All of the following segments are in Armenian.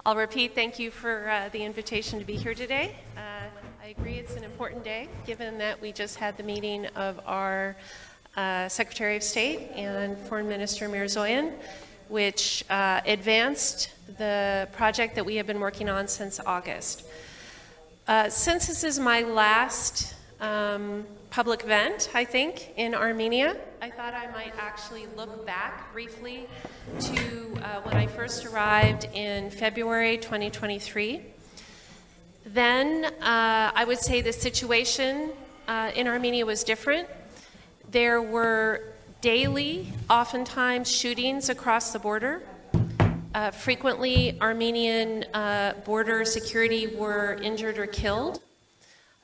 I'll repeat, thank you for the invitation to be here today. I agree it's an important day, given that we just had the meeting of our Secretary of State and Foreign Minister Mirzoyan, which advanced the project that we have been working on since August. Since this is my last public event, I think, in Armenia, I thought I might actually look back briefly to when I first arrived in February 2023. Then I would say the situation in Armenia was different. There were daily, oftentimes, shootings across the border. Frequently, Armenian border security were injured or killed.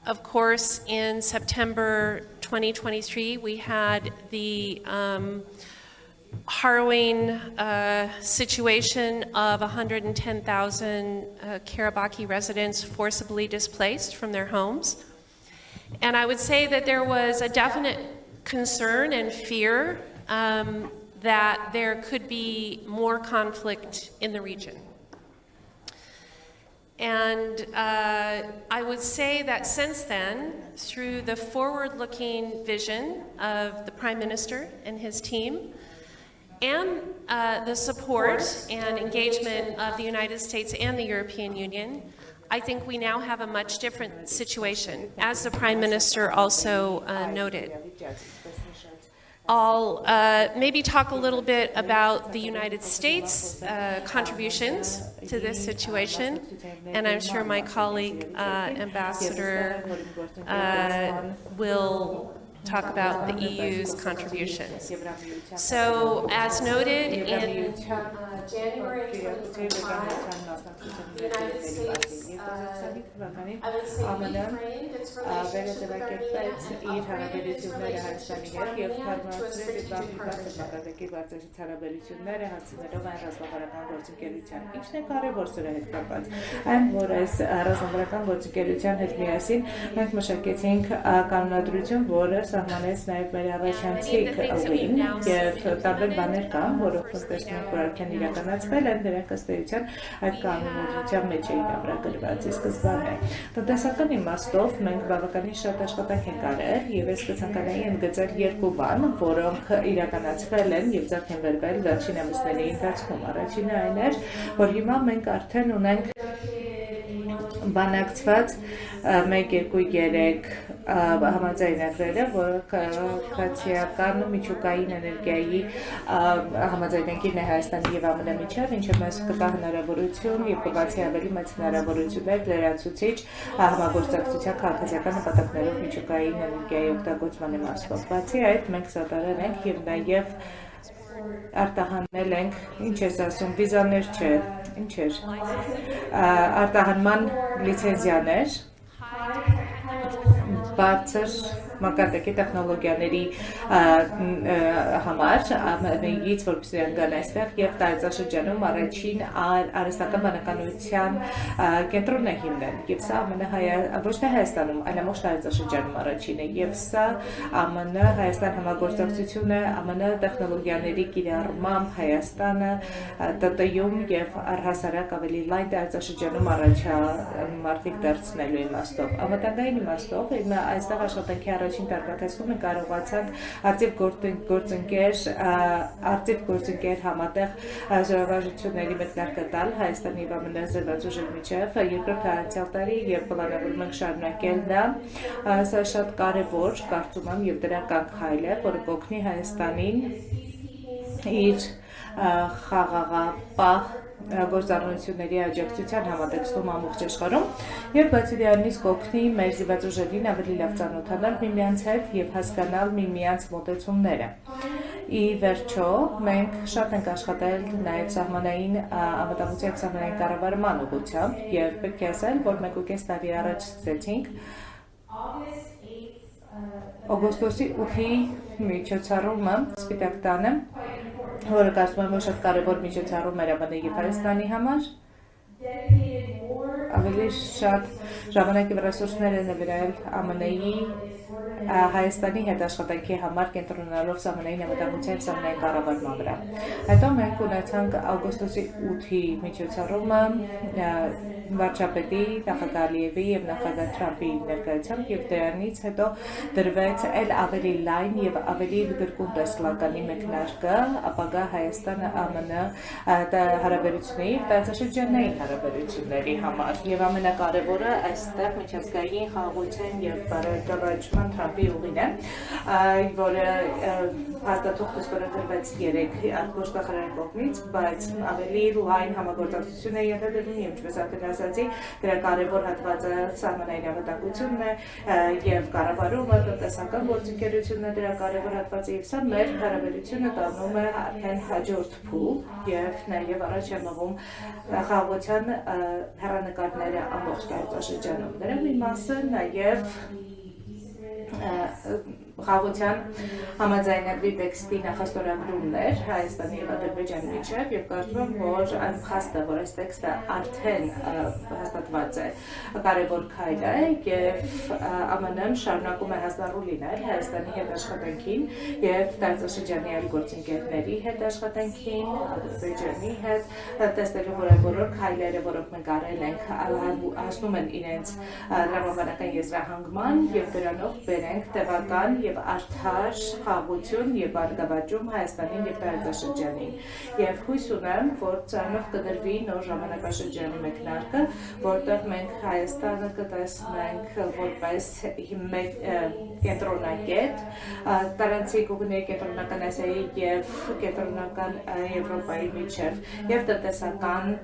Of course, in September 2023, we had the harrowing situation of 110,000 Karabakh residents forcibly displaced from their homes. And I would say that there was a definite concern and fear that there could be more conflict in the region. And I would say that since then, through the forward-looking vision of the Prime Minister and his team, and the support and engagement of the United States and the European Union, I think we now have a much different situation, as the Prime Minister also noted. I'll maybe talk a little bit about the United States' contributions to this situation, and I'm sure my colleague, Ambassador, will talk about the EU's contributions. So, as noted in January 2025, the United States, I would say, reframed its relationship with Armenia, upgraded its relationship to Armenia to a strategic partnership. Սահմանեց նաև մեր առաջանցիկ ուղին և տարբեր բաներ կան, որով տեսնում որ արդեն իրականացվել են, դրանք ըստ էության այդ կանոնադրության մեջ էին ամրագրված ի սկզբանե։ Տնտեսական իմաստով մենք բավականին շատ աշխատանք ենք արել և ես կցանկանայի ընդգծել երկու բան, որոնք իրականացվել են և ձեռք են բերվել վերջին ամիսների ընթացքում։ Առաջինը այն էր, որ հիմա մենք արդեն ունենք բանակցված 1-2-3 համաձայնագրերը, որը քաղաքացիական միջուկային էներգիայի համաձայնագիրն է Հայաստանի և ԱՄՆ միջև, ինչը մեզ կտա հնարավորություն և կբացի ավելի մեծ հնարավորություններ լրացուցիչ համագործակցության քաղաքացիական նպատակներով միջուկային էներգիայի օգտագործման իմաստով։ Բացի այդ, մենք սատարել ենք և նաև արտահանել ենք, ինչ ես ասում, վիզաներ չէ, ինչ էր, արտահանման լիցենզիաներ, բարձր մակարդակի տեխնոլոգիաների համար ամենից որպեսզի անգան այստեղ և տարածաշրջանում առաջին արհեստական բանականության կենտրոնն է հիմնել և սա ոչ թե Հայաստանում, այլ ամբողջ տարածաշրջանում առաջինը և սա ԱՄՆ-Հայաստան համագործակցությունը ԱՄՆ տեխնոլոգիաների կիրառմամբ Հայաստանը ՏՏ-ում և առհասարակ ավելի լայն տարածաշրջանում առաջամարտիկ դարձնելու իմաստով։ Անվտանգային իմաստով այստեղ աշխատանքի առաջին տարվա մենք կարողացանք արծիվ գործընկեր համատեղ զորավարժությունների մեկնարկը տալ Հայաստանի և ԱՄՆ զրված ուժերի միջև երկրորդ անցյալ տարի և պլանավորում ենք շարունակել դա։ Սա շատ կարևոր կարծում եմ և դրական քայլ է, որը կօգնի Հայաստանին իր խաղաղապահ գործառնությունների աջակցության համատեքստում ամբողջ աշխարհում և բացի դրանից կօգնի մեր զինված ուժերին ավելի լավ ծանոթանալ միմյանց հետ և հասկանալ միմյանց մոտեցումները։ Ի վերջո, մենք շատ ենք աշխատել նաև սահմանային անվտանգության և սահմանային կառավարման ուղղությամբ և պետք է ասել, որ 1.5 տարի առաջ սկսեցինք օգոստոսի 8-ի միջոցառումը Սպիտակ տանը, որը կարծում եմ, որ շատ կարևոր միջոցառում էր ԱՄՆ և Հայաստանի համար, ավելի շատ ժամանակ եւ ռեսուրսներ է նվիրել ԱՄՆ-ի Հայաստանի հետ աշխատանքի համար կենտրոնանալով սահմանային նվտանգության եւ սահմանային կառավարման վրա։ Հետո մենք ունեցանք օգոստոսի 8-ի միջոցառումը վարչապետի, նախագահ Ալիևի եւ նախագահ Թրամփի ներկայությամբ եւ դրանից հետո դրվեց այլ ավելի լայն եւ ավելի գրկուն տեսլականի մեկնարկը ապագա Հայաստան-ԱՄՆ հարաբերությունների եւ տարածաշրջանային հարաբերությունների համար եւ ամենակարևորը այստեղ միջազգային խաղաղության եւ բարեկամության Թրամփի ուղին է, որը հաստատող ստորագրվեց 3 արտգործնախարարի կողմից, բայց ավելի լայն համագործակցություն է ենթադրվում եւ ինչպես արդեն ասացի, դրա կարևոր հատվածը սահմանային անվտանգությունն է եւ կառավարումը, տնտեսական գործընկերությունն է դրա կարևոր հատվածը եւ սա մեր հարաբերությունը տանում է արդեն հաջորդ փուլ եւ նաեւ առաջ է մղում խաղաղության հեռանկարները ամբողջ տարածաշրջանում։ Դրա մի մասը նաեւ խաղաղության համաձայնագրի տեքստի նախաստորագրումն էր Հայաստանի եւ Ադրբեջանի միջեւ եւ կարծում եմ, որ այն փաստը, որ այս տեքստը արդեն հաստատված է, կարևոր քայլ է եւ ԱՄՆ-ն շարունակում է հաստատու լինել Հայաստանի հետ աշխատանքին եւ տարածաշրջանի այլ գործընկերների հետ աշխատանքին, Ադրբեջանի հետ, տեսնելու որ բոլոր քայլերը, որոնք մենք արել ենք, հասնում են իրենց դրամաբանական եզրահանգման եւ դրանով բերենք տևական եւ արդար խաղաղություն եւ բարգավաճում Հայաստանին եւ տարածաշրջանին։ Եվ հույս ունեմ, որ ցանով կդրվի նոր ժամանակաշրջանի մեկնարկը, որտեղ մենք Հայաստանը կտեսնենք որպես կենտրոնակետ, տարածիկ ուղիների կենտրոնական Ասիայի եւ կենտրոնական Եվրոպայի միջեւ եւ տնտեսական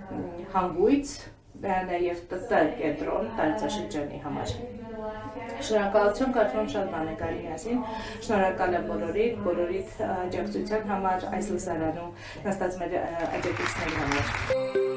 հանգույց նաեւ ՏՏ կենտրոն տարածաշրջանի համար։ Շնորհակալություն, կարծում եմ շատ բան է կարի միասին, շնորհակալ եմ բոլորիդ աջակցության համար այս լսարանում նստած մեր աջակիցների համար։